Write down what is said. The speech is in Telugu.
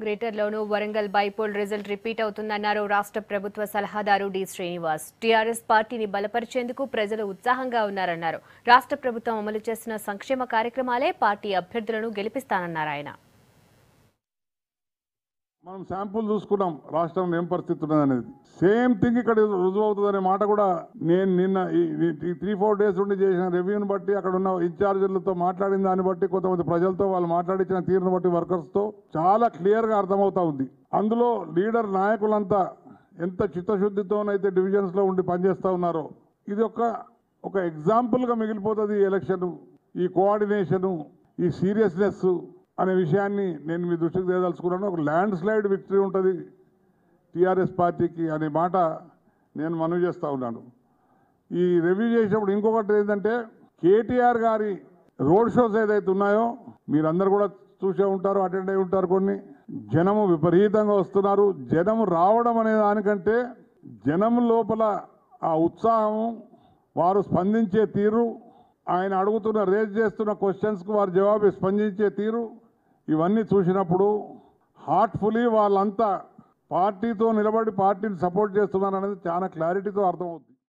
గ్రేటర్లోనూ వరంగల్ బైపోల్ రిజల్ట్ రిపీట్ అవుతుందన్నారు రాష్ట్ర ప్రభుత్వ సలహాదారు డి శ్రీనివాస్. టీఆర్ఎస్ పార్టీని బలపరిచేందుకు ప్రజలు ఉత్సాహంగా ఉన్నారన్నారు. రాష్ట్ర ప్రభుత్వం అమలు చేస్తున్న సంక్షేమ కార్యక్రమాలే పార్టీ అభ్యర్థులను గెలిపిస్తానన్నారు ఆయన. మనం శాంపుల్ చూసుకున్నాం రాష్ట్రంలో ఏం పరిస్థితి ఉన్నదనేది. సేమ్ థింగ్ ఇక్కడ రుజువు అవుతుందనే మాట కూడా నేను నిన్న 3-4 డేస్ నుండి చేసిన రివ్యూని బట్టి, అక్కడ ఉన్న ఇన్ఛార్జీలతో మాట్లాడిన దాన్ని బట్టి, కొంతమంది ప్రజలతో వాళ్ళు మాట్లాడించిన తీరును బట్టి, వర్కర్స్తో చాలా క్లియర్గా అర్థమవుతా ఉంది. అందులో లీడర్ నాయకులంతా ఎంత చిత్తశుద్ధితోనైతే డివిజన్స్లో ఉండి పనిచేస్తూ ఉన్నారో, ఇది ఒక ఎగ్జాంపుల్గా మిగిలిపోతుంది. ఈ ఎలక్షన్, ఈ కోఆర్డినేషను, ఈ సీరియస్నెస్ అనే విషయాన్ని నేను మీ దృష్టికి తేదలుచుకున్నాను. ఒక ల్యాండ్ స్లైడ్ విక్టరీ ఉంటుంది టీఆర్ఎస్ పార్టీకి అనే మాట నేను మనవి చేస్తూ ఉన్నాను. ఈ రివ్యూ చేసినప్పుడు ఇంకొకటి ఏంటంటే, కేటీఆర్ గారి రోడ్ షోస్ ఏదైతే ఉన్నాయో మీరందరూ కూడా చూసే ఉంటారు, అటెండ్ అయి ఉంటారు. కొన్ని జనము విపరీతంగా వస్తున్నారు. జనము రావడం అనే దానికంటే జనం లోపల ఆ ఉత్సాహము, వారు స్పందించే తీరు, ఆయన అడుగుతున్న రేజ్ చేస్తున్న క్వశ్చన్స్కి వారు జవాబు స్పందించే తీరు, ఇవన్నీ చూసినప్పుడు హార్ట్ఫుల్లీ వాళ్ళంతా పార్టీతో నిలబడి పార్టీని సపోర్ట్ చేస్తున్నారనేది చాలా క్లారిటీతో అర్థమవుతుంది.